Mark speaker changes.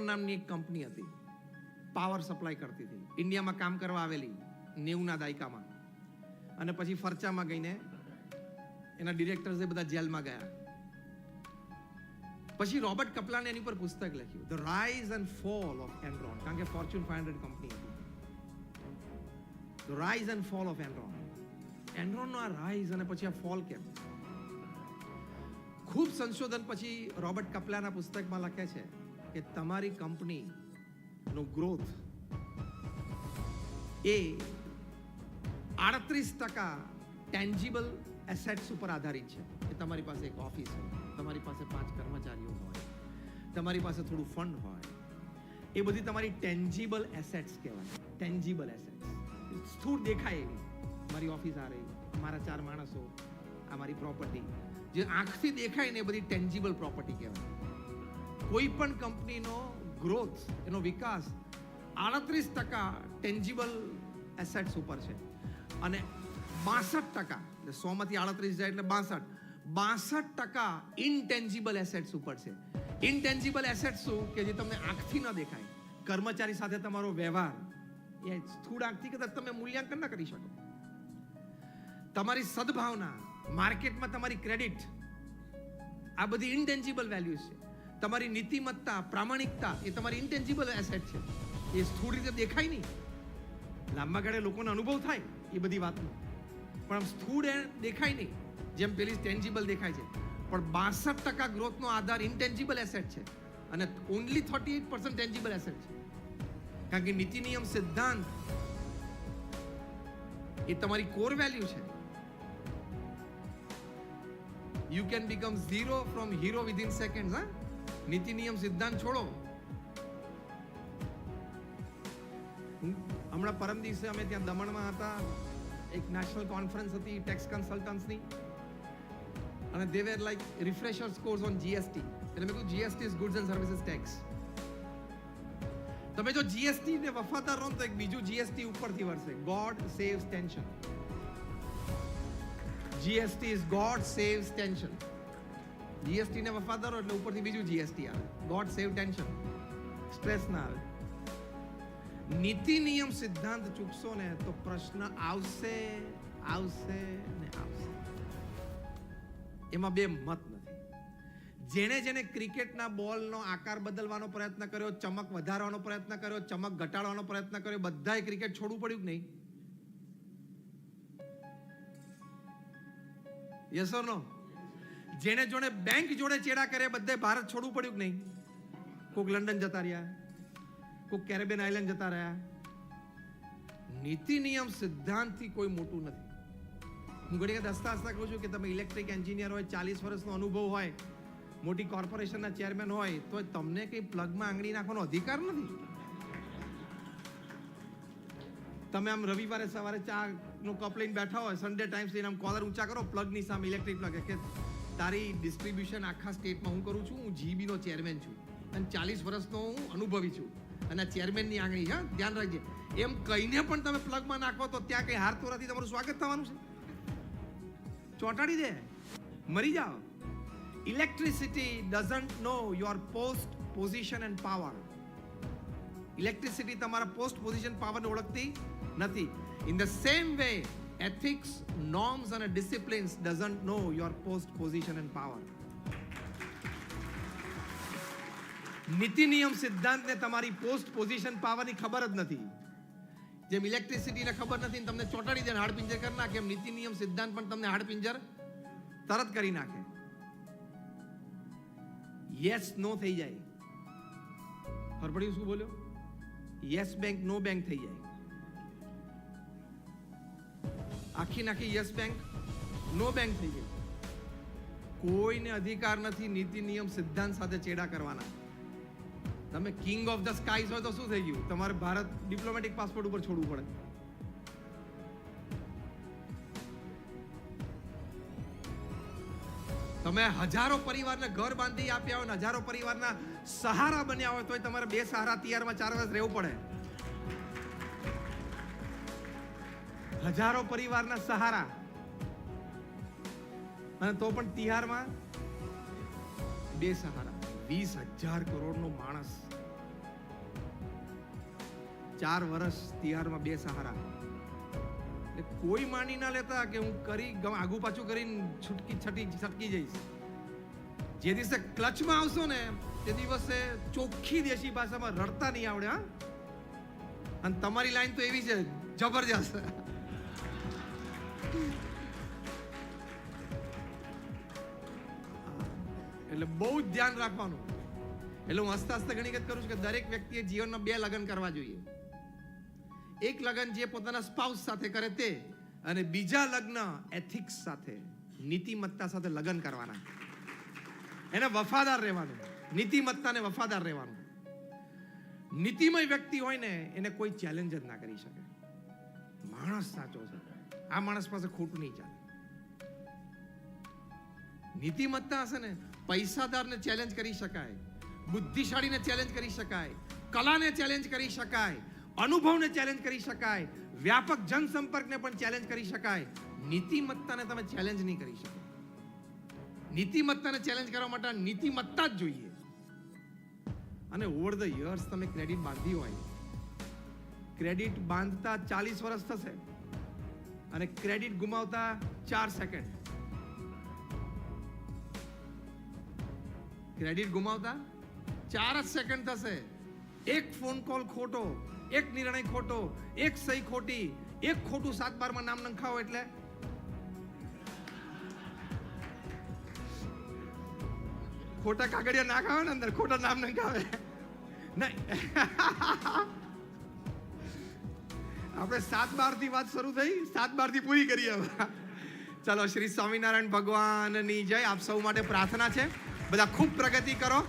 Speaker 1: નામની એક કંપની હતી, પાવર સપ્લાય કરતી હતી, ઇન્ડિયામાં કામ કરવા આવેલી 90ના દાયકામાં, અને પછી ફરચામાં ગઈને એના ડિરેક્ટર્સ એ બધા જેલમાં ગયા. પછી રોબર્ટ કપલાને એની પર પુસ્તક લખ્યું, the rise and fall of Enron, કારણ કે ફોર્ચ્યુન 500 કંપની હતી. The rise and fall of Enron. એનરોનનો આ રાઇઝ અને પછી આ ફોલ કેમ? ખૂબ સંશોધન પછી રોબર્ટ કપલાના પુસ્તકમાં લખે છે કે તમારી કંપનીનો ગ્રોથ એ 38% ટેન્જિબલ એસેટ્સ ઉપર આધારિત છે. કે તમારી પાસે એક ઓફિસ હોય, તમારી પાસે 5 કર્મચારીઓ હોય, તમારી પાસે થોડું ફંડ હોય, એ બધી તમારી ટેન્જિબલ એસેટ્સ કહેવાય. ટેન્જિબલ એસેટ્સ સ્થૂળ દેખાય એવી, મારી ઓફિસ આ રહી, મારા 4 માણસો, આ મારી પ્રોપર્ટી, જે આંખથી દેખાય ને એ બધી ટેન્જિબલ પ્રોપર્ટી કહેવાય. કોઈ પણ કંપનીનો ગ્રોથ, એનો વિકાસ 38% ટેન્જિબલ એસેટ્સ ઉપર છે, અને 62%, 100 માંથી 38 જાય એટલે 62% ઇનટેન્જિબલ એસેટ્સ ઉપર છે. ઇનટેન્જિબલ એસેટ્સ શું? કે જે તમને આંખથી ન દેખાય. કર્મચારી સાથે તમારો વ્યવહાર એ સ્થૂળ આંખથી કદાચ તમે મૂલ્યાંકન ન કરી શકો. તમારી સદભાવના, માર્કેટમાં તમારી ક્રેડિટ, આ બધી ઇનટેન્જિબલ વેલ્યુઝ છે. તમારી નીતિમત્તા, પ્રામાણિકતા, એ તમારી ઇનટેન્જિબલ એસેટ છે. એ સ્થૂળ રીતે દેખાય નહીં, લાંબા ગાળે લોકોનો અનુભવ થાય એ બધી વાતનો, પણ આમ સ્થૂળ દેખાય નહીં, જેમ પેલી ટેન્જિબલ દેખાય છે. પણ 62% ગ્રોથનો આધાર ઇનટેન્જિબલ એસેટ છે, અને ઓનલી 38% ટેન્જિબલ એસેટ છે. કારણ કે નીતિ નિયમ સિદ્ધાંત એ તમારી કોર વેલ્યુ છે. You can become zero from hero within seconds. નીતિ નિયમ સિદ્ધાંત છોડો. હમણાં પરમ દિવસે અમે ત્યાં દમણમાં હતા, એક નેશનલ કોન્ફરન્સ હતી ટેક્સ કન્સલ્ટન્ટ્સની, અને they were like refreshers course on GST. એટલે મેં કહ્યું GST is goods and services tax. તમે જો GST ને વફાદાર રહો તો એક બીજું GST ઉપરથી વરસે, God saves tension. GST is God saves tension. GST ને વફાદાર હો એટલે ઉપરથી બીજું GST આવે, God save tension. સ્ટ્રેસ ના આવે. નીતિ નિયમ સિદ્ધાંત ચૂકશો ને તો પ્રશ્ન આવશે આવશે ને આવશે. એમાં બે મત નથી. જેણે ક્રિકેટના બોલનો આકાર બદલવાનો પ્રયત્ન કર્યો, ચમક વધારવાનો પ્રયત્ન કર્યો, ચમક ઘટાડવાનો પ્રયત્ન કર્યો, બધાએ ક્રિકેટ છોડવું પડ્યું કે નહીં? યસ ઓર નો? જેણે બેંક જોડે ચેડા કરે, બધે ભારત છોડવું પડ્યું કે નહીં? કોક લંડન જતા રહ્યા, કોક કેરેબિયન આઇલેન્ડ જતા રહ્યા. નીતિ નિયમ સિદ્ધાંતથી કોઈ મોટું નથી. હું ઘણી વખત હસતા કહું છું કે તમે ઇલેક્ટ્રિક એન્જિનિયર હોય, 40 વર્ષનો અનુભવ હોય, મોટી કોર્પોરેશનના ચેરમેન હોય, તો તમને કઈ પ્લગમાં આંગળી નાખવાનો અધિકાર નથી. તમે આમ રવિવારે સવારે ચાનો કપ લઈને બેઠા હોય, સન્ડે ટાઈમ્સ લઈને આમ કોલર ઊંચા કરો પ્લગની સામે, ઇલેક્ટ્રિક પ્લગ, કે તારી ડિસ્ટ્રીબ્યુશન આખા સ્ટેટમાં હું કરું છું, હું જીબીનો ચેરમેન છું, અને 40 વર્ષનો હું અનુભવી છું, અને આ ચેરમેનની આંગળી, હા ધ્યાન રાખજે, એમ કહીને પણ તમે પ્લગમાં નાખો તો ત્યાં કઈ હારતોરાથી તમારું સ્વાગત થવાનું છે? ચોંટાડી દે, મરી જાઓ. Electricity doesn't know your post position and power. Electricity તમારા પોસ્ટ પોઝિશન પાવરને ઓળખતી નથી. In the same way, ethics, norms and disciplines doesn't know your post position and power. નીતિ નિયમ સિદ્ધાંતને તમારી પોસ્ટ પોઝિશન પાવરની ખબર જ નથી. જેમ ઇલેક્ટ્રિસિટીને ખબર નથી ને તમને ચોંટાડી દે, હાડપિંજર કરી નાખે, એમ નીતિ નિયમ સિદ્ધાંત પણ તમને હાડપિંજર તરત કરી નાખે. યસ નો થઈ જાય. હરપડ્યું શું બોલ્યો? યસ બેંક નો બેંક થઈ જાય. આખી યસ બેંક નો બેંક થઈ ગઈ. કોઈને અધિકાર નથી નીતિ નિયમ સિદ્ધાંત સાથે ચેડા કરવાના. તમે કિંગ ઓફ ધ સ્કાઈઝ હોય તો શું થઈ ગયું? તમારે ભારત ડિપ્લોમેટિક પાસપોર્ટ ઉપર છોડવું પડે. તમે હજારો પરિવારને ઘર બાંધી આપ્યા હોય, હજારો પરિવારના સહારા બન્યા હોય, તોય તમારે 2 સહારા તિયારમાં 4 વર્ષ રહેવું પડે. હજારો પરિવારના સહારા, અને તો પણ તિહારમાં 2 સહારા. 20,000 કરોડનો માણસ 4 વર્ષ તિહારમાં બેસહારા. એટલે કોઈ માની ના લેતા કે હું કરી આગુ પાછું કરીને છટકી જઈશ. જે દિવસે ક્લચમાં આવશો ને તે દિવસે ચોખ્ખી દેશી ભાષામાં રડતા નહીં આવડે. હા, અને તમારી લાઈન તો એવી છે જબરજસ્ત. એટલે બહુ જ ધ્યાન રાખવાનું. એટલે હું હસતા હસતા ઘણી વખત કરું છું કે દરેક વ્યક્તિએ જીવનમાં 2 લગ્ન કરવા જોઈએ. એક લગ્ન જે પોતાના સ્પાઉસ સાથે કરે તે, અને બીજા લગ્ન એથિક્સ સાથે, નીતિમત્તા સાથે લગ્ન કરવાના. એને વફાદાર રહેવાનું, નીતિમત્તાને વફાદાર રહેવાનું. નીતિમય વ્યક્તિ હોય ને એને કોઈ ચેલેન્જ જ ના કરી શકે. માણસ સાચો છે, આ માણસ પાસે ખોટું નહીં ચાલે. નીતિમત્તા હશે ને પૈસાદારને ચેલેન્જ કરી શકાય, બુદ્ધિશાળીને ચેલેન્જ કરી શકાય, કલાને ચેલેન્જ કરી શકાય, અનુભવને ચેલેન્જ કરી શકાય, વ્યાપક જનસંપર્કને પણ ચેલેન્જ કરી શકાય. નીતિમત્તાને તમે ચેલેન્જ નહીં કરી શકો. નીતિમત્તાને ચેલેન્જ કરવા માટે નીતિમત્તા જ જોઈએ. અને ઓવર ધ યર્સ તમે ક્રેડિટ બાંધી હોય, ક્રેડિટ બાંધતા 40 વર્ષ થશે અને ક્રેડિટ ગુમાવતા 4 સેકન્ડ. ક્રેડિટ ગુમાવતા 4 જ સેકન્ડ થશે. એક ફોન કોલ ખોટો, એક નિર્ણય ખોટો, એક સહી ખોટી, એક ખોટું 7 બારમાં નામ નંખાવો એટલે ખોટા કાગળિયા નાખાવે ને અંદર, ખોટા નામ નંખાવે નહીં. આપણે 7 બારથી વાત શરૂ થઈ, 7 બારથી પૂરી કરીએ હવે. ચાલો, શ્રી સ્વામિનારાયણ ભગવાનની જય. આપ સૌ માટે પ્રાર્થના છે, બધા ખૂબ પ્રગતિ કરો.